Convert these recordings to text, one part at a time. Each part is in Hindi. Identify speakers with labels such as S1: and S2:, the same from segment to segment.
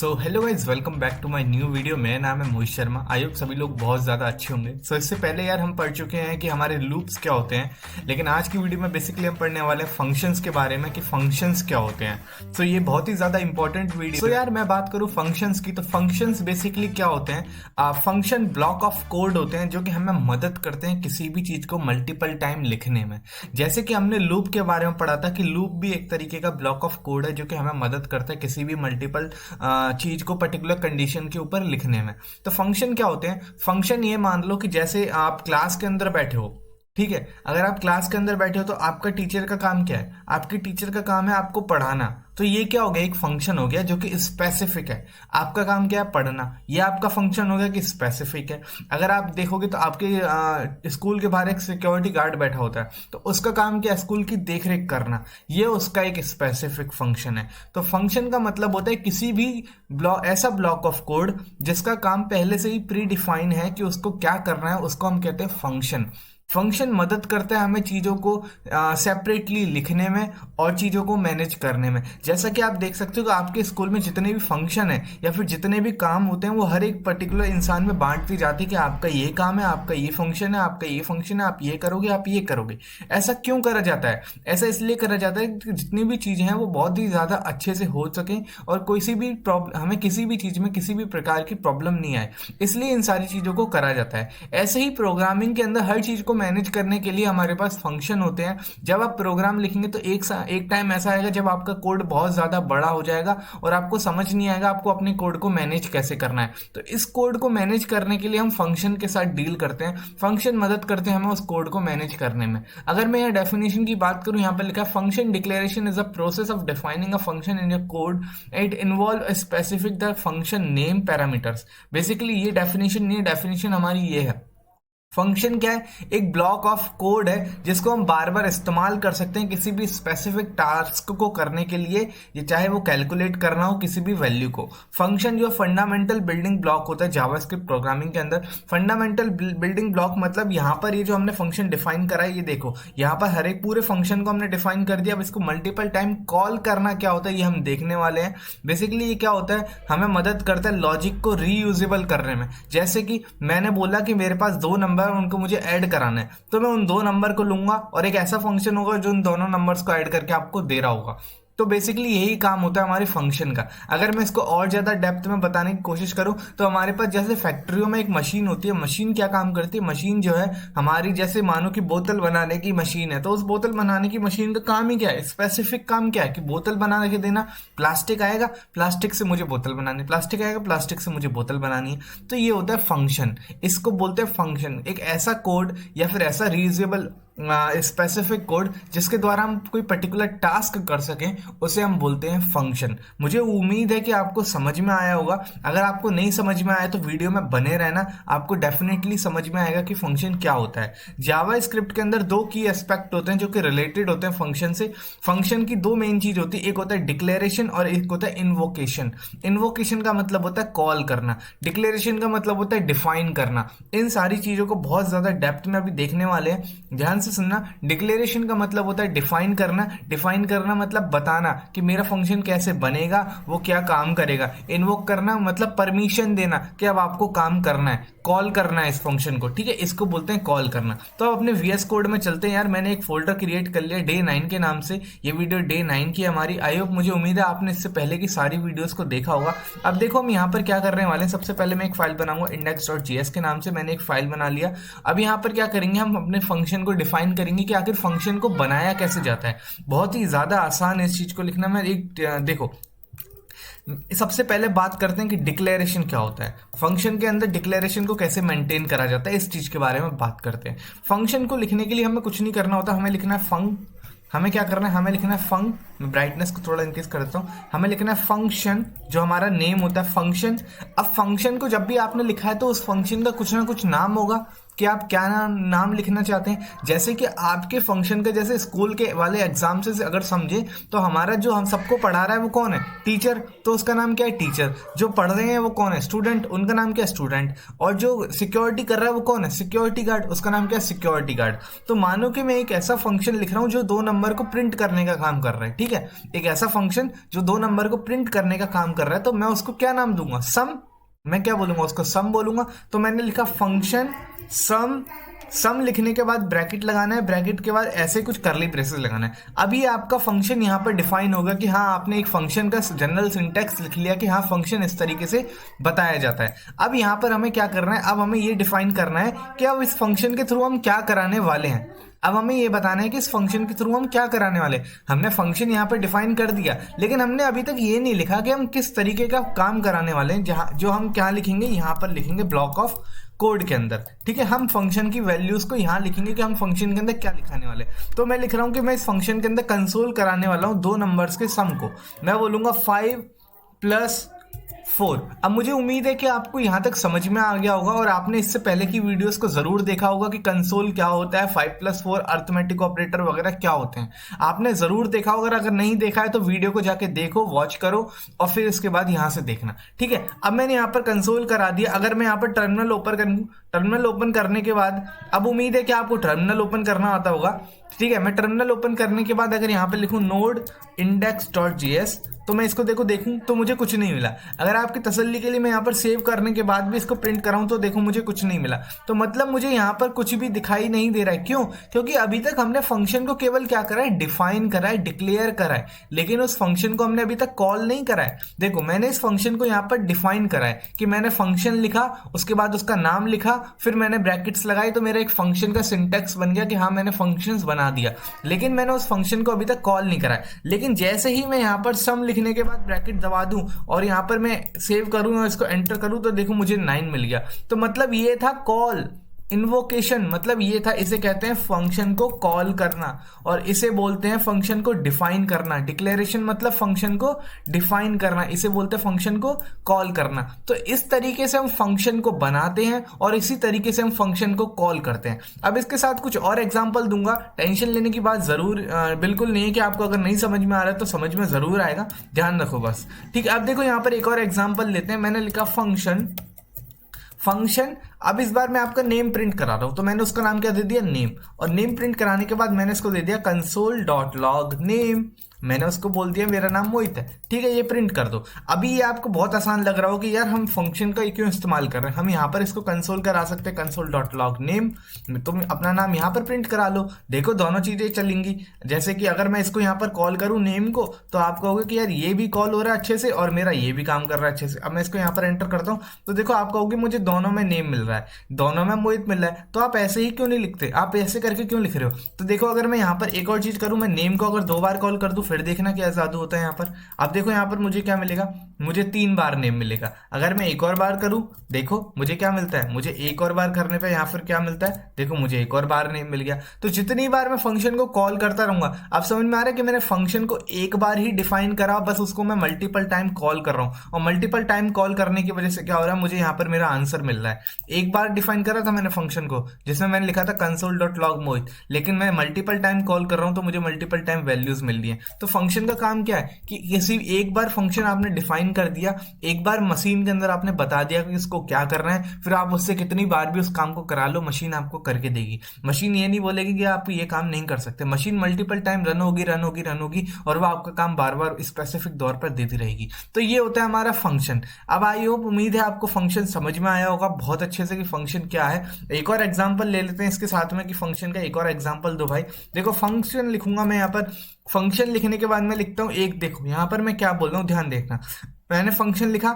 S1: So hello guys, welcome back to my new video. मेरा नाम है मोहित शर्मा। आई होप सभी लोग बहुत ज़्यादा अच्छे होंगे। इससे पहले यार हम पढ़ चुके हैं कि हमारे लूप्स क्या होते हैं, लेकिन आज की वीडियो में बेसिकली हम पढ़ने वाले हैं फंक्शंस के बारे में कि फंक्शंस क्या होते हैं। ये बहुत ही ज़्यादा इंपॉर्टेंट वीडियो। यार मैं बात करूँ फंक्शंस की, तो फंक्शंस बेसिकली क्या होते हैं? फंक्शन ब्लॉक ऑफ कोड होते हैं जो कि हमें मदद करते हैं किसी भी चीज़ को मल्टीपल टाइम लिखने में। जैसे कि हमने लूप के बारे में पढ़ा था कि लूप भी एक तरीके का ब्लॉक ऑफ कोड है जो कि हमें मदद करता है किसी भी मल्टीपल चीज को पर्टिकुलर कंडीशन के ऊपर लिखने में। तो फंक्शन क्या होते हैं? फंक्शन ये मान लो कि जैसे आप क्लास के अंदर बैठे हो, ठीक है। अगर आप क्लास के अंदर बैठे हो तो आपका टीचर का काम क्या है? आपके टीचर का काम है आपको पढ़ाना। तो ये क्या हो गया? एक फंक्शन हो गया जो कि स्पेसिफिक है। आपका काम क्या है? पढ़ना। ये आपका फंक्शन हो गया कि स्पेसिफिक है। अगर आप देखोगे तो आपके स्कूल के बाहर एक सिक्योरिटी गार्ड बैठा होता है, तो उसका काम क्या है? स्कूल की देखरेख करना। ये उसका एक स्पेसिफिक फंक्शन है। तो फंक्शन का मतलब होता है किसी भी ऐसा ब्लॉक ऑफ कोड जिसका काम पहले से ही प्री डिफाइन है कि उसको क्या करना है, उसको हम कहते हैं फंक्शन। फंक्शन मदद करता है हमें चीज़ों को सेपरेटली लिखने में और चीज़ों को मैनेज करने में। जैसा कि आप देख सकते हो कि आपके स्कूल में जितने भी फंक्शन है या फिर जितने भी काम होते हैं वो हर एक पर्टिकुलर इंसान में बांट दी जाती है कि आपका ये काम है, आपका ये फंक्शन है, आपका ये फंक्शन है, आप ये करोगे, आप ये करोगे। ऐसा क्यों करा जाता है? ऐसा इसलिए करा जाता है कि जितनी भी चीज़ें हैं वो बहुत ही ज़्यादा अच्छे से हो सकें और कोई भी प्रॉब्लम, हमें किसी भी चीज़ में किसी भी प्रकार की प्रॉब्लम नहीं आए, इसलिए इन सारी चीज़ों को करा जाता है। ऐसे ही प्रोग्रामिंग के अंदर हर चीज़ को मैनेज करने के लिए हमारे पास फंक्शन होते हैं। जब आप प्रोग्राम लिखेंगे तो एक टाइम ऐसा आएगा जब आपका कोड बहुत ज़्यादा बड़ा हो जाएगा और आपको समझ नहीं आएगा आपको अपने कोड को मैनेज कैसे करना है। तो इस कोड को मैनेज करने के लिए हम फंक्शन के साथ डील करते हैं। फंक्शन मदद करते हैं हमें उस कोड को मैनेज करने में। अगर मैं यहाँ डेफिनेशन की बात करूँ, यहाँ पर लिखा है function declaration is a process of defining a function in your code. It involve specific the function name parameters. Basically ये डेफिनेशन नहीं है, डेफिनेशन हमारी ये है। फंक्शन क्या है? एक ब्लॉक ऑफ कोड है जिसको हम बार बार इस्तेमाल कर सकते हैं किसी भी स्पेसिफिक टास्क को करने के लिए, ये चाहे वो कैलकुलेट करना हो किसी भी वैल्यू को। फंक्शन जो फंडामेंटल बिल्डिंग ब्लॉक होता है जावास्क्रिप्ट प्रोग्रामिंग के अंदर। फंडामेंटल बिल्डिंग ब्लॉक मतलब यहाँ पर ये जो हमने फंक्शन डिफाइन करा है, ये देखो यहाँ पर हर एक पूरे फंक्शन को हमने डिफाइन कर दिया। अब इसको मल्टीपल टाइम कॉल करना क्या होता है ये हम देखने वाले हैं। बेसिकली ये क्या होता है? हमें मदद करता है लॉजिक को रीयूजेबल करने में। जैसे कि मैंने बोला कि मेरे पास दो नंबर, उनको मुझे ऐड कराना है, तो मैं उन दो नंबर को लूंगा और एक ऐसा फंक्शन होगा जो उन दोनों नंबर्स को ऐड करके आपको दे रहा होगा। तो बेसिकली यही काम होता है हमारे फंक्शन का। अगर मैं इसको और ज्यादा डेप्थ में बताने की कोशिश करूं तो हमारे पास जैसे फैक्ट्रियों में एक मशीन होती है। मशीन क्या काम करती है? मशीन जो है हमारी, जैसे मानो कि बोतल बनाने की मशीन है, तो उस बोतल बनाने की मशीन का काम ही क्या है? स्पेसिफिक काम क्या है कि बोतल बना के देना। प्लास्टिक आएगा, प्लास्टिक से मुझे बोतल बनानी, प्लास्टिक आएगा, प्लास्टिक से मुझे बोतल बनानी है। तो ये होता है फंक्शन। इसको बोलते हैं फंक्शन। एक ऐसा कोड या फिर ऐसा रीयूजेबल स्पेसिफिक कोड जिसके द्वारा हम कोई पर्टिकुलर टास्क कर सकें, उसे हम बोलते हैं फंक्शन। मुझे उम्मीद है कि आपको समझ में आया होगा। अगर आपको नहीं समझ में आया तो वीडियो में बने रहना, आपको डेफिनेटली समझ में आएगा कि फंक्शन क्या होता है। जावा स्क्रिप्ट के अंदर दो की एस्पेक्ट होते हैं जो कि रिलेटेड होते हैं फंक्शन से। फंक्शन की दो मेन चीज होती है, एक होता है डिक्लेरेशन और एक होता है इन्वोकेशन। इन्वोकेशन का मतलब होता है कॉल करना, डिक्लेरेशन का मतलब होता है डिफाइन करना। इन सारी चीजों को बहुत ज्यादा डेप्थ में अभी देखने वाले हैं, ध्यान से सुनना। डिक्लेरेशन का मतलब होता है डिफाइन करना। डिफाइन करना मतलब बताना कि मेरा फंक्शन कैसे बनेगा, वो क्या काम करेगा। इन्वोक करना मतलब परमिशन देना कि अब आपको काम करना है, कॉल करना है इस फंक्शन को, ठीक है। इसको बोलते हैं कॉल करना। तो अब अपने वीएस कोड में चलते हैं। यार मैंने एक फोल्डर क्रिएट कर लिया डे 9 के नाम से। ये वीडियो डे 9 की हमारी। आई होप, मुझे उम्मीद है आपने इससे पहले की सारी वीडियोस को देखा होगा। अब देखो हम यहाँ पर क्या करने वाले हैं। सबसे पहले मैं एक फाइल बनाऊंगा index.js के नाम से। मैंने एक फाइल बना लिया। अब यहाँ पर क्या करेंगे, हम अपने फंक्शन को डिफाइन करेंगे कि आखिर फंक्शन को बनाया कैसे जाता है। बहुत ही ज्यादा आसान है इस चीज को लिखना में। देखो, सबसे पहले बात करते हैं कि डिक्लेरेशन क्या होता है। फंक्शन के अंदर डिक्लेरेशन को कैसे मेंटेन करा जाता है, इस चीज के बारे में बात करते हैं। फंक्शन को लिखने के लिए हमें कुछ नहीं करना होता। हमें लिखना है हमें क्या करना है? हमें लिखना है मैं ब्राइटनेस को थोड़ा इंक्रीज कर देता हूँ। हमें लिखना है फंक्शन, जो हमारा नेम होता है फंक्शन। अब फंक्शन को जब भी आपने लिखा है तो उस फंक्शन का कुछ ना कुछ नाम होगा, कि आप क्या नाम लिखना चाहते हैं। जैसे कि आपके फंक्शन का जैसे स्कूल के वाले एग्जाम से अगर समझे तो हमारा जो हम सबको पढ़ा रहा है वो कौन है, टीचर, तो उसका नाम क्या है टीचर। जो पढ़ रहे हैं वो कौन है, स्टूडेंट, उनका नाम क्या है स्टूडेंट। और जो सिक्योरिटी कर रहा है वो कौन है, सिक्योरिटी गार्ड, उसका नाम क्या है सिक्योरिटी गार्ड। तो मानो कि मैं एक ऐसा फंक्शन लिख रहा हूं जो 2 नंबर को प्रिंट करने का काम कर रहा है, ठीक है, एक ऐसा फंक्शन जो 2 नंबर को प्रिंट करने का काम कर रहा है, तो मैं उसको क्या नाम दूंगा, सम। मैं क्या बोलूंगा, उसको सम बोलूंगा। तो मैंने लिखा फंक्शन सम। सम लिखने के बाद ब्रैकेट लगाना है, ब्रैकेट के बाद ऐसे कुछ करली ब्रेसेस लगाना है। अभी आपका फंक्शन यहाँ पर डिफाइन होगा कि हाँ आपने एक फंक्शन का जनरल सिंटैक्स लिख लिया कि हाँ फंक्शन इस तरीके से बताया जाता है। अब यहाँ पर हमें क्या करना है, अब हमें ये डिफाइन करना है कि अब इस फंक्शन के थ्रू हम क्या कराने वाले हैं। अब हमें ये बताना है कि इस फंक्शन के थ्रू हम क्या कराने वाले। हमने फंक्शन यहाँ पर डिफाइन कर दिया, लेकिन हमने अभी तक ये नहीं लिखा कि हम किस तरीके का काम कराने वाले हैं। जहाँ जो हम क्या लिखेंगे, यहाँ पर लिखेंगे ब्लॉक ऑफ कोड के अंदर, ठीक है। हम फंक्शन की वैल्यूज को यहाँ लिखेंगे कि हम फंक्शन के अंदर क्या लिखाने वाले। तो मैं लिख रहा हूँ कि मैं इस फंक्शन के अंदर कंसोल कराने वाला हूँ 2 नंबर्स के सम को। मैं बोलूंगा 5 + 4। अब मुझे उम्मीद है कि आपको यहाँ तक समझ में आ गया होगा और आपने इससे पहले की वीडियोस को जरूर देखा होगा कि कंसोल क्या होता है, 5 + 4 अर्थमेटिक ऑपरेटर वगैरह क्या होते हैं, आपने जरूर देखा होगा। अगर नहीं देखा है तो वीडियो को जाके देखो, वॉच करो और फिर इसके बाद यहाँ से देखना, ठीक है। अब मैंने यहाँ पर कंसोल करा दिया। अगर मैं यहाँ पर टर्मिनल ओपन करूँ, टर्मिनल ओपन करने के बाद अब उम्मीद है कि आपको टर्मिनल ओपन करना आता होगा, ठीक है। मैं टर्मिनल ओपन करने के बाद अगर यहाँ पे लिखूं node index.js तो मैं इसको देखूं तो मुझे कुछ नहीं मिला। अगर आपकी तसल्ली के लिए मैं यहाँ पर सेव करने के बाद भी इसको प्रिंट कराऊं तो देखो मुझे कुछ नहीं मिला। तो मतलब मुझे यहाँ पर कुछ भी दिखाई नहीं दे रहा है। क्यों? क्योंकि अभी तक हमने फंक्शन को केवल क्या करा है, डिफाइन करा है, डिक्लेयर करा है, लेकिन उस फंक्शन को हमने अभी तक कॉल नहीं करा है। देखो मैंने इस फंक्शन को यहाँ पर डिफाइन करा है कि मैंने फंक्शन लिखा, उसके बाद उसका नाम लिखा, फिर मैंने ब्रैकेट्स लगाई, तो मेरा एक फंक्शन का सिंटैक्स बन गया कि हाँ मैंने फंक्शंस बना दिया। लेकिन मैंने उस फंक्शन को अभी तक कॉल नहीं करा है। लेकिन जैसे ही मैं यहाँ पर सम लिखने के बाद ब्रैकेट दबा दूं और यहाँ पर मैं सेव करूं और इसको एंटर करूं तो देखो मुझे 9 मिल गया। तो मतलब ये था कॉल, इन्वोकेशन मतलब ये था, इसे कहते हैं फंक्शन को कॉल करना और इसे बोलते हैं फंक्शन को डिफाइन करना। डिक्लेरेशन मतलब फंक्शन को डिफाइन करना, इसे बोलते हैं फंक्शन को कॉल करना। तो इस तरीके से हम फंक्शन को बनाते हैं और इसी तरीके से हम फंक्शन को कॉल करते हैं। अब इसके साथ कुछ और एग्जांपल दूंगा, टेंशन लेने की बात जरूर बिल्कुल नहीं है कि आपको अगर नहीं समझ में आ रहा है तो समझ में जरूर आएगा, ध्यान रखो बस, ठीक है। अब देखो यहाँ पर एक और एग्जाम्पल लेते हैं। मैंने लिखा फंक्शन। अब इस बार मैं आपका नेम प्रिंट करा रहा हूं तो मैंने उसका नाम क्या दे दिया, नेम। और नेम प्रिंट कराने के बाद मैंने इसको दे दिया console.log नेम। मैंने उसको बोल दिया मेरा नाम मोहित है, ठीक है, ये प्रिंट कर दो। अभी ये आपको बहुत आसान लग रहा हो कि यार हम फंक्शन का क्यों इस्तेमाल कर रहे हैं, हम यहाँ पर इसको कंसोल करा सकते हैं console.log नेम, तुम अपना नाम यहाँ पर प्रिंट करा लो। देखो दोनों चीजें चलेंगी। जैसे कि अगर मैं इसको यहाँ पर कॉल करूँ नेम को तो आप कहोगे कि यार ये भी कॉल हो रहा है अच्छे से और मेरा ये भी काम कर रहा है अच्छे से। अब मैं इसको यहाँ पर एंटर करता हूँ तो देखो आप कहोगे मुझे दोनों में नेम मिल रहा है, दोनों में मोहित मिल रहा है। तो आप ऐसे ही क्यों नहीं लिखते, आप ऐसे करके क्यों लिख रहे हो। तो देखो अगर मैं यहाँ पर एक और चीज करूँ, मैं नेम को अगर 2 बार कॉल कर दूं फिर देखना क्या जादू होता है यहाँ पर। अब देखो यहाँ पर मुझे क्या मिलेगा, मुझे 3 बार नेम मिलेगा। अगर मैं एक और बार करूं देखो मुझे क्या मिलता है, मुझे एक और बार करने पे यहाँ पर क्या मिलता है, देखो मुझे एक और बार नेम मिल गया। तो जितनी बार मैं फंक्शन को कॉल करता रहूंगा, अब समझ में आ रहा है कि मैंने फंक्शन को एक बार ही डिफाइन करा, बस उसको मैं मल्टीपल टाइम कॉल कर रहा हूँ और मल्टीपल टाइम कॉल करने की वजह से क्या हो रहा है, मुझे यहाँ पर मेरा आंसर मिल रहा है। एक बार डिफाइन करा था मैंने फंक्शन को जिसमें मैंने लिखा था console.log मोहित, लेकिन मैं मल्टीपल टाइम कॉल कर रहा हूँ तो मुझे मल्टीपल टाइम वैल्यूज मिल रही है। तो फंक्शन का काम क्या है कि किसी एक बार फंक्शन आपने डिफाइन कर दिया, एक बार मशीन के अंदर आपने बता दिया कि इसको क्या करना है, फिर आप उससे कितनी बार भी उस काम को करा लो मशीन आपको करके देगी। मशीन ये नहीं बोलेगी कि आप ये काम नहीं कर सकते, मशीन मल्टीपल टाइम रन होगी और वो आपका काम बार बार स्पेसिफिक दौर पर देती रहेगी। तो ये होता है हमारा फंक्शन। अब आई होप उम्मीद है आपको फंक्शन समझ में आया होगा बहुत अच्छे से कि फंक्शन क्या है। एक और एग्जांपल ले लेते हैं इसके साथ में कि फंक्शन का एक और एग्जांपल दो भाई। देखो फंक्शन लिखूंगा मैं यहाँ पर, फंक्शन लिखने के बाद मैं लिखता हूँ एक, देखो यहाँ पर मैं क्या बोल रहा हूँ ध्यान देखना। मैंने फंक्शन लिखा,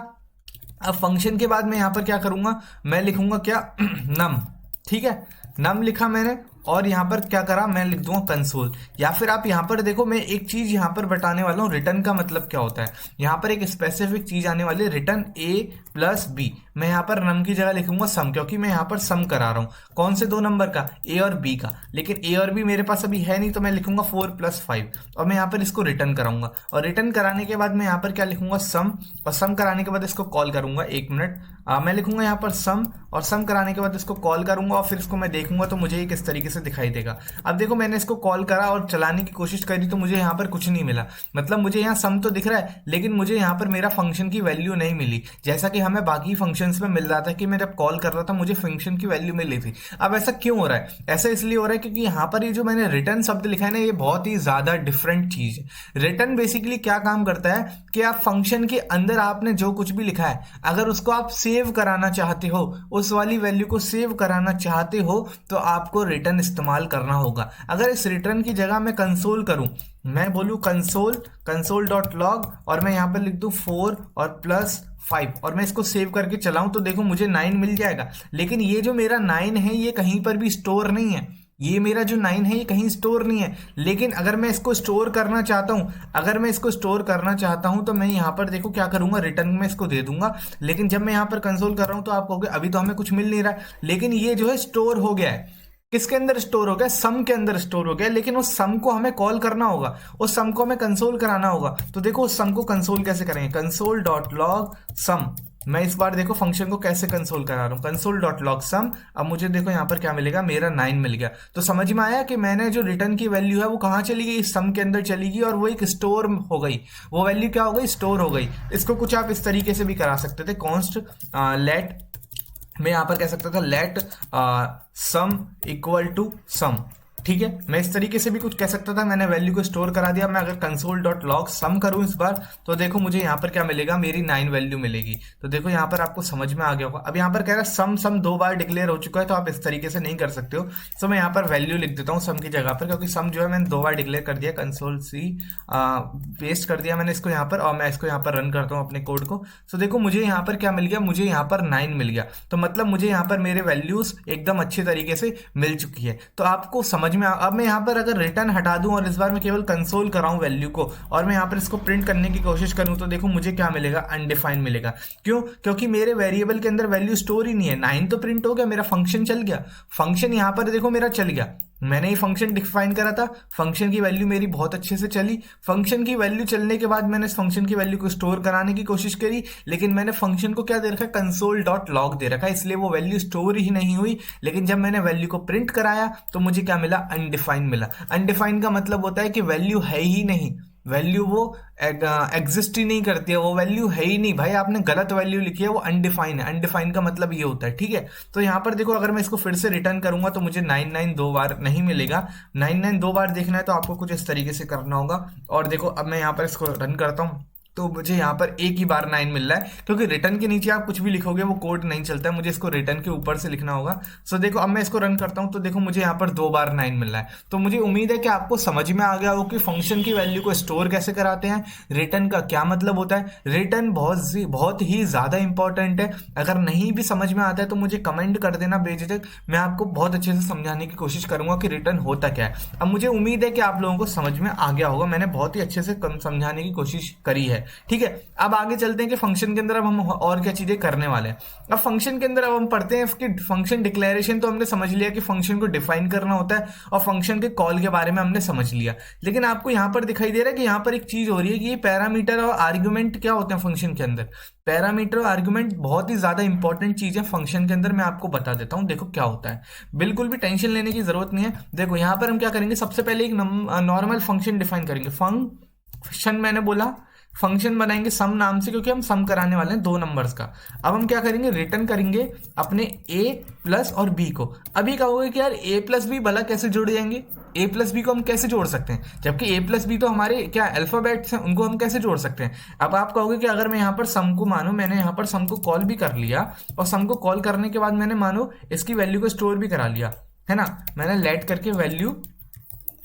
S1: अब फंक्शन के बाद मैं यहाँ पर क्या करूंगा, मैं लिखूंगा क्या नम, ठीक है, नम लिखा मैंने और यहाँ पर क्या करा, मैं लिख दूंगा कंसोल। या फिर आप यहाँ पर देखो मैं एक चीज यहाँ पर बताने वाला हूँ, रिटर्न का मतलब क्या होता है। यहाँ पर एक स्पेसिफिक चीज आने वाली है, रिटर्न A + B। मैं यहाँ पर नम की जगह लिखूंगा सम, क्योंकि मैं यहाँ पर सम करा रहा हूँ कौन से दो नंबर का, ए और बी का। लेकिन ए और बी मेरे पास अभी है नहीं, तो मैं लिखूंगा 4+5 और मैं यहाँ पर इसको रिटर्न कराऊंगा। और रिटर्न कराने के बाद मैं यहाँ पर क्या लिखूंगा, सम, और सम कराने के बाद इसको कॉल करूंगा। 1 मिनट, मैं लिखूंगा यहाँ पर सम, और सम कराने के बाद इसको कॉल करूंगा और फिर इसको मैं देखूंगा तो मुझे ये किस तरीके से दिखाई देगा। अब देखो मैंने इसको कॉल करा और चलाने की कोशिश करी तो मुझे यहाँ पर कुछ नहीं मिला, मतलब मुझे यहाँ सम तो दिख रहा है लेकिन मुझे यहाँ पर मेरा फंक्शन की वैल्यू नहीं मिली, जैसा कि हमें बाकी फंक्शंस में मिल रहा था कि मैं जब कॉल कर रहा था मुझे फंक्शन की वैल्यू मिल रही थी। अब ऐसा क्यों हो रहा है? ऐसा इसलिए हो रहा है क्योंकि यहाँ पर ये जो मैंने रिटर्न शब्द लिखा है ना, ये बहुत ही ज्यादा डिफरेंट चीज है। रिटर्न बेसिकली क्या काम करता है कि आप फंक्शन के अंदर आपने जो कुछ भी लिखा है, अगर उसको आप सेव कराना चाहते हो, उस वाली वैल्यू को सेव कराना चाहते हो, तो आपको रिटर्न इस्तेमाल करना होगा। अगर इस रिटर्न की जगह मैं कंसोल करूं, मैं बोलूं कंसोल.log और मैं यहां पर लिख दूं 4 और +5 और मैं इसको सेव करके चलाऊं तो देखो मुझे 9 मिल जाएगा। लेकिन ये जो मेरा 9 है ये कहीं पर भी स्टोर नहीं है, ये मेरा जो 9 है ये कहीं स्टोर नहीं है। लेकिन अगर मैं इसको स्टोर करना चाहता हूं, अगर मैं इसको स्टोर करना चाहता हूं तो मैं यहाँ पर देखो क्या करूंगा, रिटर्न में इसको दे दूंगा। लेकिन जब मैं यहाँ पर कंसोल कर रहा हूं तो आप कहोगे अभी तो हमें कुछ मिल नहीं रहा है, लेकिन ये जो है स्टोर हो गया है। किसके अंदर स्टोर हो गया? सम के अंदर स्टोर हो गया। लेकिन उस सम को हमें कॉल करना होगा, उस सम को हमें कंसोल कराना होगा। तो देखो उस सम को कंसोल कैसे करेंगे, कंसोल.log सम। मैं इस बार देखो फंक्शन को कैसे कंसोल करा रहा हूँ, कंसोल.log सम। अब मुझे देखो यहाँ पर क्या मिलेगा, मेरा 9 मिल गया। तो समझ में आया कि मैंने जो रिटर्न की वैल्यू है वो कहाँ चली गई, इस सम के अंदर चली गई और वो एक स्टोर हो गई। वो वैल्यू क्या हो गई, स्टोर हो गई। इसको कुछ आप इस तरीके से भी करा सकते थे, कॉन्स्ट लेट, मैं यहां पर कह सकता था let sum equal to some. ठीक है, मैं इस तरीके से भी कुछ कह सकता था। मैंने वैल्यू को स्टोर करा दिया। मैं अगर कंसोल.log सम करूं इस बार तो देखो मुझे यहाँ पर क्या मिलेगा, मेरी 9 वैल्यू मिलेगी। तो देखो यहाँ पर आपको समझ में आ गया होगा। अब यहाँ पर कह रहा है सम, सम 2 बार डिक्लेयर हो चुका है तो आप इस तरीके से नहीं कर सकते हो। तो मैं यहाँ पर वैल्यू लिख देता हूँ सम की जगह पर, क्योंकि सम जो है मैंने 2 बार डिक्लेयर कर दिया। कंसोल C पेस्ट कर दिया मैंने इसको यहाँ पर, और मैं इसको यहाँ पर रन करता हूँ अपने कोड को। तो देखो मुझे यहाँ पर क्या मिल गया, मुझे यहाँ पर 9 मिल गया। तो मतलब मुझे यहाँ पर मेरे वैल्यूज एकदम अच्छे तरीके से मिल चुकी है। तो आपको समझ में अब मैं यहाँ पर अगर रिटर्न हटा दूं और इस बार मैं केवल कंसोल कराऊं वैल्यू को और मैं यहाँ पर इसको प्रिंट करने की कोशिश करूं तो देखो मुझे क्या मिलेगा, अनडिफाइंड मिलेगा। क्यों? क्योंकि मेरे वेरिएबल के अंदर वैल्यू स्टोर ही नहीं है। 9 तो प्रिंट हो गया, मेरा फंक्शन चल गया, फंक्शन यहाँ पर देखो मेरा चल गया। मैंने ये फंक्शन डिफाइन करा था, फंक्शन की वैल्यू मेरी बहुत अच्छे से चली। फंक्शन की वैल्यू चलने के बाद मैंने इस फंक्शन की वैल्यू को स्टोर कराने की कोशिश करी, लेकिन मैंने फंक्शन को क्या दे रखा है, कंसोल.log दे रखा है, इसलिए वो वैल्यू स्टोर ही नहीं हुई। लेकिन जब मैंने वैल्यू को प्रिंट कराया तो मुझे क्या मिला, अनडिफाइंड मिला। अनडिफाइंड का मतलब होता है कि वैल्यू है ही नहीं, वैल्यू वो एग्जिस्ट ही नहीं करती है, वो वैल्यू है ही नहीं। भाई आपने गलत वैल्यू लिखी है, वो अनडिफाइंड है। अनडिफाइंड का मतलब ये होता है। ठीक है, तो यहाँ पर देखो अगर मैं इसको फिर से रिटर्न करूंगा तो मुझे 9 2 बार नहीं मिलेगा। 9 2 बार देखना है तो आपको कुछ इस तरीके से करना होगा। और देखो अब मैं यहाँ पर इसको रन करता हूँ तो मुझे यहाँ पर एक ही बार 9 मिल रहा है, क्योंकि रिटर्न के नीचे आप कुछ भी लिखोगे वो कोड नहीं चलता है, मुझे इसको रिटर्न के ऊपर से लिखना होगा। सो देखो अब मैं इसको रन करता हूँ तो देखो मुझे यहाँ पर 2 बार 9 मिल रहा है। तो मुझे उम्मीद है कि आपको समझ में आ गया हो कि फंक्शन की वैल्यू को स्टोर कैसे कराते हैं, रिटर्न का क्या मतलब होता है। रिटर्न बहुत ही ज्यादा इंपॉर्टेंट है। अगर नहीं भी समझ में आता है तो मुझे कमेंट कर देना बेझिझक, मैं आपको बहुत अच्छे से समझाने की कोशिश करूंगा कि रिटर्न होता क्या है। अब मुझे उम्मीद है कि आप लोगों को समझ में आ गया होगा, मैंने बहुत ही अच्छे से समझाने की कोशिश करी है। ठीक है, अब आगे चलते हैं कि फंक्शन के अंदर अब हम और क्या चीजें करने वाले हैं। अब फंक्शन के अंदर अब हम पढ़ते हैं कि फंक्शन डिक्लेरेशन तो हमने समझ लिया कि फंक्शन को डिफाइन करना होता है, और फंक्शन के कॉल के बारे में हमने समझ लिया। लेकिन आपको यहां पर दिखाई दे रहा है कि यहां पर एक चीज हो रही है कि ये पैरामीटर और आर्गुमेंट क्या होते हैं फंक्शन के अंदर। पैरामीटर और आर्गुमेंट बहुत ही ज्यादा इंपॉर्टेंट चीज है फंक्शन के अंदर, मैं आपको बता देता हूं। देखो क्या होता है, बिल्कुल भी टेंशन लेने की जरूरत नहीं है। देखो यहां पर हम क्या करेंगे, सबसे पहले एक नॉर्मल फंक्शन डिफाइन करेंगे। फंक्शन मैंने बोला फंक्शन बनाएंगे सम नाम से, क्योंकि हम सम कराने वाले हैं 2 नंबर्स का। अब हम क्या करेंगे, रिटर्न करेंगे अपने a प्लस और b को। अभी कहोगे कि यार a प्लस b भला कैसे जोड़ जाएंगे, a प्लस b को हम कैसे जोड़ सकते हैं, जबकि a प्लस b तो हमारे क्या अल्फाबेट्स हैं, उनको हम कैसे जोड़ सकते हैं। अब आप कहोगे कि अगर मैं यहाँ पर सम को मानो, मैंने यहाँ पर सम को कॉल भी कर लिया, और सम को कॉल करने के बाद मैंने मानो इसकी वैल्यू को स्टोर भी करा लिया, है ना। मैंने लेट करके वैल्यू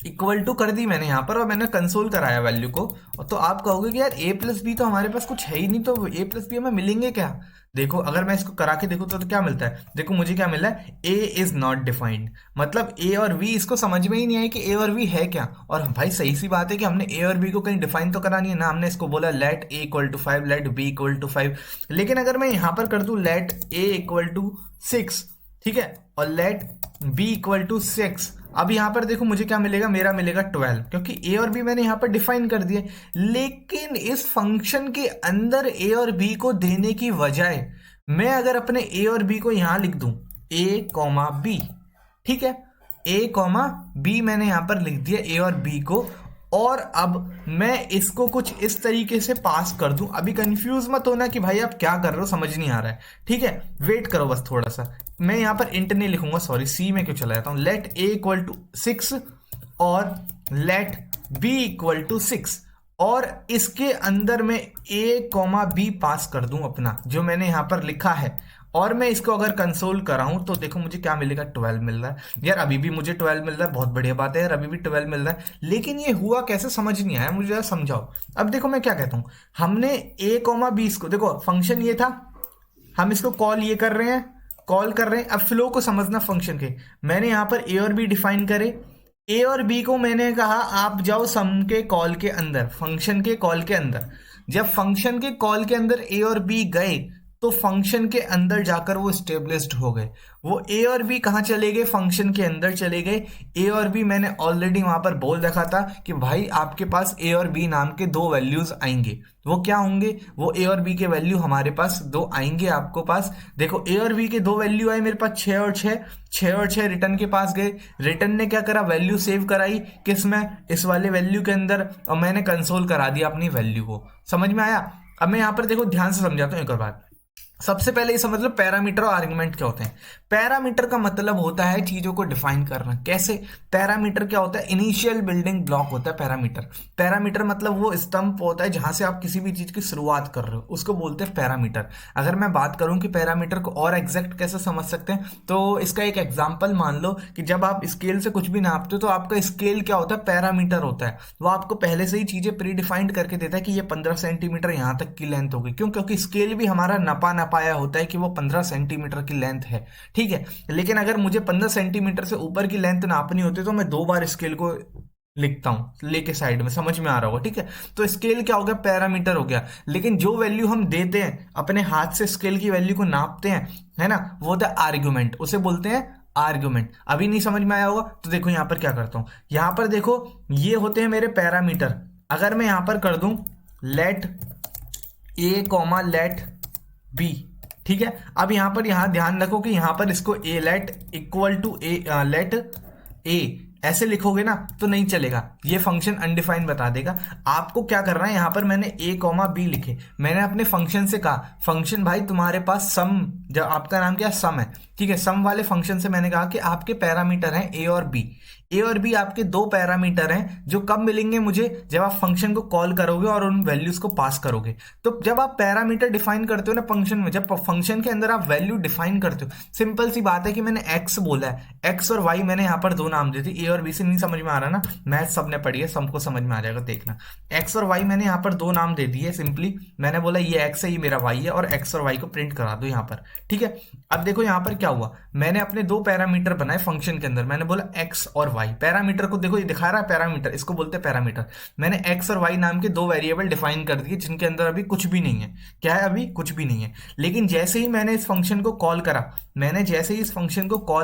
S1: इक्वल टू कर दी मैंने यहाँ पर और मैंने कंसोल कराया वैल्यू को। तो आप कहोगे कि यार ए प्लस बी तो हमारे पास कुछ है ही नहीं, तो ए प्लस बी हमें मिलेंगे क्या? देखो अगर मैं इसको करा के देखूँ तो क्या मिलता है, देखो मुझे क्या मिला है, ए इज नॉट डिफाइंड। मतलब ए और बी इसको समझ में ही नहीं आया कि ए और बी है क्या। और भाई सही सी बात है कि हमने ए और बी को कहीं डिफाइन तो करा नहीं है ना, हमने इसको बोला let a equal to 5, let b equal to 5। लेकिन अगर मैं यहाँ पर कर दूं लेट ए इक्वल टू 6, ठीक है, और लेट बी इक्वल टू 6, अब यहां पर देखो मुझे क्या मिलेगा, मेरा मिलेगा 12, क्योंकि ए और बी मैंने यहां पर डिफाइन कर दिए। लेकिन इस फंक्शन के अंदर ए और बी को देने की बजाय मैं अगर अपने ए और बी को यहां लिख दूं ए कॉमा बी, ठीक है, ए कॉमा बी मैंने यहां पर लिख दिया ए और बी को, और अब मैं इसको कुछ इस तरीके से पास कर दूं। अभी कंफ्यूज मत होना कि भाई आप क्या कर रहे हो, समझ नहीं आ रहा है, ठीक है, वेट करो बस थोड़ा सा। मैं यहां पर इंट नहीं लिखूंगा, सॉरी सी में क्यों चला जाता हूं, लेट ए इक्वल टू 6 और लेट बी इक्वल टू 6, और इसके अंदर मैं ए कॉमा बी पास कर दूं अपना जो मैंने यहां पर लिखा है। और मैं इसको अगर कंसोल कराऊं तो देखो मुझे क्या मिलेगा, 12 मिल रहा है। यार अभी भी मुझे 12 मिल रहा है, बहुत बढ़िया बात है यार, अभी भी 12 मिल रहा है। लेकिन ये हुआ कैसे समझ नहीं आया मुझे, यार समझाओ। अब देखो मैं क्या कहता हूं, हमने ए कॉमा बी को, देखो फंक्शन ये था, हम इसको कॉल ये कर रहे हैं, कॉल कर रहे हैं। अब फ्लो को समझना फंक्शन के, मैंने यहां पर ए और बी डिफाइन करे, ए और बी को मैंने कहा आप जाओ सम के कॉल के अंदर, फंक्शन के कॉल के अंदर। जब फंक्शन के कॉल के अंदर ए और बी गए तो फंक्शन के अंदर जाकर वो स्टेब्लिश्ड हो गए। वो ए और बी कहाँ चले गए, फंक्शन के अंदर चले गए। ए और बी मैंने ऑलरेडी वहां पर बोल रखा था कि भाई आपके पास ए और बी नाम के दो वैल्यूज आएंगे। वो क्या होंगे, वो ए और बी के वैल्यू हमारे पास दो आएंगे आपको पास। देखो ए और बी के दो वैल्यू आए मेरे पास, 6 और 6, 6 और 6 रिटर्न के पास गए। रिटर्न ने क्या करा, वैल्यू सेव कराई किस में, इस वाले वैल्यू के अंदर, और मैंने कंसोल करा दिया अपनी वैल्यू को। समझ में आया? अब मैं यहां पर देखो ध्यान से समझाता हूं एक और बात। सबसे पहले ये समझ लो पैरामीटर और आर्गुमेंट क्या होते हैं। पैरामीटर का मतलब होता है चीजों को डिफाइन करना। कैसे? पैरामीटर क्या होता है, इनिशियल बिल्डिंग ब्लॉक होता है पैरामीटर। पैरामीटर मतलब वो स्तंभ होता है जहां से आप किसी भी चीज की शुरुआत कर रहे हो, उसको बोलते हैं पैरामीटर। अगर मैं बात करूं कि पैरामीटर को और एग्जैक्ट कैसे समझ सकते हैं, तो इसका एक एग्जाम्पल मान लो कि जब आप स्केल से कुछ भी नापते हो तो आपका स्केल क्या होता है, पैरामीटर होता है। वो आपको पहले से ही चीजें प्री डिफाइंड करके देता है कि ये 15 सेंटीमीटर यहां तक की लेंथ होगी। क्यों? क्योंकि स्केल भी हमारा नपाया होता है कि वो 15 सेंटीमीटर की लेंथ है, ठीक है। लेकिन अगर मुझे 15 सेंटीमीटर से ऊपर की लेंथ नापनी होती है तो मैं 2 बार स्केल को लिखता हूं लेके साइड में, समझ में आ रहा होगा, ठीक है। तो स्केल क्या हो गया, पैरामीटर हो गया। लेकिन जो वैल्यू हम देते हैं अपने हाथ से, स्केल की वैल्यू को नापते हैं, है ना, वो होता है आर्ग्यूमेंट, उसे बोलते हैं आर्ग्यूमेंट। अभी नहीं समझ में आया होगा तो देखो यहां पर क्या करता हूं, यहां पर देखो ये होते हैं मेरे पैरामीटर। अगर मैं यहां पर कर दूं लेट ए कॉमा लेट बी, ठीक है। अब यहां ध्यान रखो कि यहां पर इसको A let equal to A let A ऐसे लिखोगे ना तो नहीं चलेगा, ये फंक्शन अनडिफाइंड बता देगा। आपको क्या करना है, यहां पर मैंने ए कॉमा बी लिखे, मैंने अपने फंक्शन से कहा फंक्शन भाई तुम्हारे पास सम, जब आपका नाम क्या सम है, ठीक है, सम वाले फंक्शन से मैंने कहा कि आपके पैरामीटर हैं ए और बी। ए और बी आपके दो पैरामीटर हैं जो कब मिलेंगे मुझे, जब आप फंक्शन को कॉल करोगे और उन वैल्यूज को पास करोगे। तो जब आप पैरामीटर डिफाइन करते हो ना फंक्शन में, जब फंक्शन के अंदर आप वैल्यू डिफाइन करते हो, सिंपल सी बात है कि मैंने एक्स बोला है, एक्स और वाई मैंने यहाँ पर दो नाम दिए थे। ए और बी से नहीं समझ में आ रहा ना, मैथ सबने पढ़ी है, सबको समझ में आ जाएगा, देखना। एक्स और वाई मैंने यहाँ पर दो नाम दे दिए, सिंपली मैंने बोला ये एक्स है ये मेरा वाई है, और एक्स और वाई को प्रिंट करा दो यहाँ पर, ठीक है। अब देखो यहाँ पर क्या हुआ, मैंने अपने दो पैरामीटर बनाए फंक्शन के अंदर, मैंने बोला एक्स और वाई। पैरामीटर को देखो ये दिखा रहा है पैरामीटर, इसको बोलते हैं पैरामीटर। मैंने एक्स और वाई नाम के दो वेरिएबल डिफाइन कर दिए जिनके अंदर अभी कुछ भी नहीं है। क्या है, अभी कुछ भी नहीं है। लेकिन जैसे ही मैंने इस फंक्शन को कॉल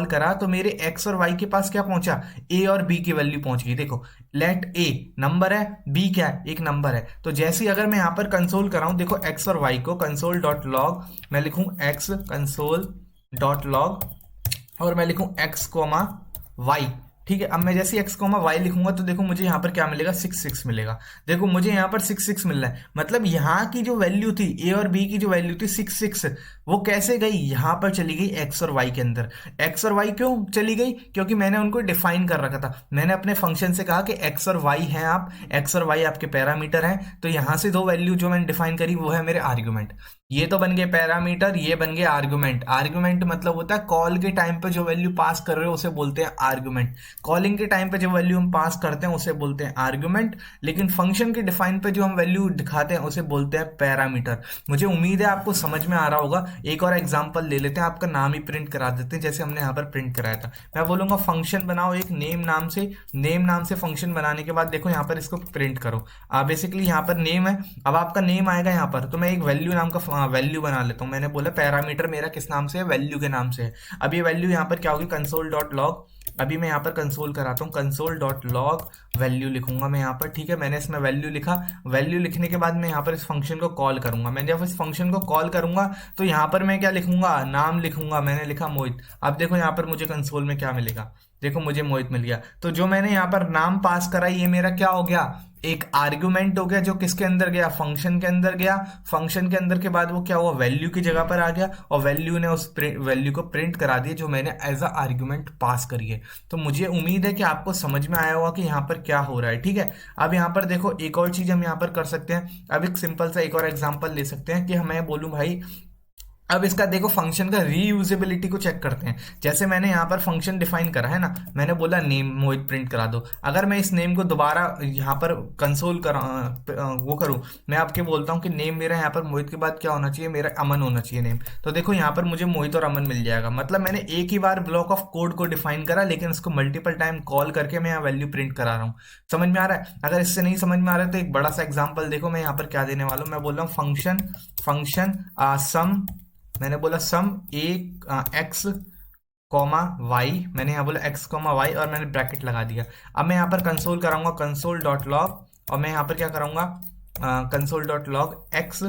S1: करा, तो मेरे एक्स और वाई के पास क्या पहुंचा, ए और बी की वैल्यू पहुंच गई। देखो लेट ए नंबर है, बी क्या है, एक नंबर है। तो जैसे ही अगर मैं यहां पर कंसोल कराऊं, देखो एक्स और वाई को कंसोल डॉट लॉग मैं लिखूं एक्स कंसोल डॉट लॉग, और मैं लिखूं एक्स कोमा वाई, ठीक है। अब मैं जैसे एक्स कोमा वाई लिखूंगा तो देखो मुझे यहाँ पर क्या मिलेगा, 6 मिलेगा। देखो मुझे यहाँ पर 6 मिल रहा है, मतलब यहाँ की जो वैल्यू थी ए और बी की जो वैल्यू थी 6, वो कैसे गई, यहाँ पर चली गई एक्स और वाई के अंदर। एक्स और वाई क्यों चली गई, क्योंकि मैंने उनको डिफाइन कर रखा था। मैंने अपने फंक्शन से कहा कि एक्स और वाई हैं, आप एक्स और वाई आपके पैरामीटर हैं, तो यहाँ से दो वैल्यू जो मैंने डिफाइन करी वो है मेरे आर्ग्यूमेंट। ये तो बन गए पैरामीटर, ये बन गए आर्गुमेंट। आर्गुमेंट मतलब होता है कॉल के टाइम पे जो वैल्यू पास कर रहे हो उसे बोलते हैं आर्गुमेंट। कॉलिंग के टाइम पे जो वैल्यू हम पास करते हैं उसे बोलते हैं आर्गुमेंट। लेकिन फंक्शन के डिफाइन पे जो हम वैल्यू दिखाते हैं उसे बोलते हैं पैरामीटर। मुझे उम्मीद है आपको समझ में आ रहा होगा। एक और एग्जांपल ले लेते हैं, आपका नाम ही प्रिंट करा देते हैं जैसे हमने यहाँ पर प्रिंट कराया था। मैं बोलूंगा फंक्शन बनाओ एक नेम नाम से। नेम नाम से फंक्शन बनाने के बाद देखो यहाँ पर इसको प्रिंट करो। बेसिकली यहाँ पर नेम है। अब आपका नेम आएगा यहाँ पर, तो मैं एक वैल्यू नाम का वैल्यू बना लेता हूँ। मैंने बोला पैरामीटर मेरा किस नाम से है, वैल्यू के नाम से है। अब ये वैल्यू यहाँ पर क्या होगी, कंसोल डॉट लॉग। अभी मैं यहाँ पर कंसोल कराता हूँ, कंसोल डॉट लॉग वैल्यू लिखूंगा मैं यहाँ पर। ठीक है, मैंने इसमें वैल्यू लिखा। वैल्यू लिखने के बाद मैं यहाँ पर इस फंक्शन को कॉल करूंगा। मैं जब इस फंक्शन को कॉल करूंगा तो यहाँ पर मैं क्या लिखूंगा, नाम लिखूंगा। मैंने लिखा मोहित। अब देखो यहाँ पर मुझे कंसोल में क्या मिलेगा, देखो मुझे मोहित मिल गया। तो जो मैंने यहाँ पर नाम पास करा ये मेरा क्या हो गया, एक आर्गुमेंट हो गया जो किसके अंदर गया, फंक्शन के अंदर गया। फंक्शन के अंदर के बाद वो क्या हुआ, वैल्यू की जगह पर आ गया और वैल्यू ने उस वैल्यू को प्रिंट करा दिया जो मैंने एज अ आर्गुमेंट पास करी है। तो मुझे उम्मीद है कि आपको समझ में आया होगा कि यहाँ पर क्या हो रहा है। ठीक है, अब यहाँ पर देखो एक और चीज हम यहाँ पर कर सकते हैं। अब एक सिंपल सा एक और एग्जांपल ले सकते हैं कि मैं बोलूं भाई, अब इसका देखो फंक्शन का रीयूजेबिलिटी को चेक करते हैं। जैसे मैंने यहाँ पर फंक्शन डिफाइन करा है ना, मैंने बोला नेम मोहित प्रिंट करा दो। अगर मैं इस नेम को दोबारा यहाँ पर कंसोल करा वो करूँ, मैं आपके बोलता हूँ कि नेम मेरा यहाँ पर मोहित के बाद क्या होना चाहिए, मेरा अमन होना चाहिए नेम। तो देखो यहाँ पर मुझे मोहित और अमन मिल जाएगा। मतलब मैंने एक ही बार ब्लॉक ऑफ कोड को डिफाइन करा, लेकिन उसको मल्टीपल टाइम कॉल करके मैं यहाँ वैल्यू प्रिंट करा रहा हूँ। समझ में आ रहा है? अगर इससे नहीं समझ में आ रहा है तो एक बड़ा सा एग्जाम्पल देखो, मैं यहाँ पर क्या देने वाला हूँ। मैं बोल रहा हूँ फंक्शन फंक्शन सम। मैंने बोला सम एक एक्स कॉमा वाई। मैंने यहाँ बोला एक्स कॉमा वाई और मैंने ब्रैकेट लगा दिया। अब मैं यहाँ पर कंसोल कराऊंगा कंसोल डॉट लॉग, और मैं यहाँ पर क्या कराऊंगा, console dot log x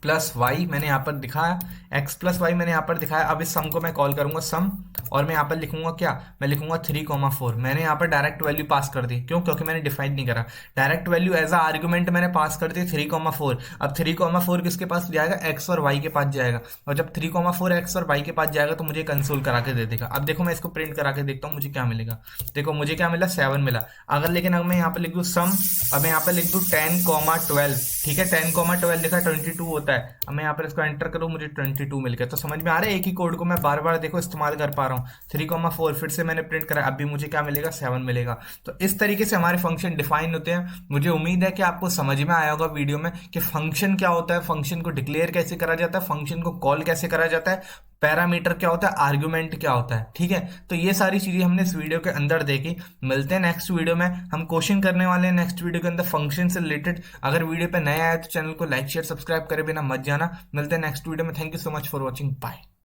S1: plus y मैंने यहाँ पर दिखाया, एक्स प्लस वाई मैंने यहाँ पर दिखाया। अब इस सम को मैं कॉल करूंगा सम, और मैं यहाँ पर लिखूंगा क्या, मैं लिखूंगा 3,4। मैंने यहाँ पर डायरेक्ट वैल्यू पास कर दी, क्यों, क्योंकि मैंने डिफाइन नहीं करा। Direct value as a argument मैंने पास कर दी 3,4। अब 3,4 किसके पास जाएगा, एक्स और वाई के पास जाएगा। और जब 3,4 एक्स और वाई के पास जाएगा तो मुझे कंसोल करा के दे देगा। अब देखो मैं इसको प्रिंट करा के देखता हूँ मुझे क्या मिलेगा। देखो मुझे क्या मिला, 7 मिला। अगर लेकिन अगर मैं यहाँ पर लिख दूँ सम, अब मैं यहाँ पर लिख दूँ 10,12। ठीक है, 10,12 लिखा 22 होता है। अब मैं यहाँ पर इसको एंटर करूँ, मुझे 22 मिल गया। तो समझ में आ रहा है, एक ही कोड को मैं बार बार देखो इस्तेमाल कर पा रहा हूँ। 3,4 फिर से मैंने प्रिंट करा, अब भी मुझे क्या मिलेगा, 7 मिलेगा। तो इस तरीके से हमारे फंक्शन डिफाइन होते हैं। मुझे उम्मीद है कि आपको समझ में आया होगा वीडियो में कि फंक्शन क्या होता है, फंक्शन को डिक्लेयर कैसे करा जाता है, फंक्शन को कॉल कैसे करा जाता है, पैरामीटर क्या होता है, आर्गुमेंट क्या होता है। ठीक है, तो ये सारी चीजें हमने इस वीडियो के अंदर देखी। मिलते हैं नेक्स्ट वीडियो में, हम क्वेश्चन करने वाले हैं नेक्स्ट वीडियो के अंदर फंक्शन से रिलेटेड। अगर वीडियो पे नया आया तो चैनल को लाइक शेयर सब्सक्राइब करे बिना मत जाना। मिलते हैं नेक्स्ट वीडियो में। Thank you so much for watching, bye.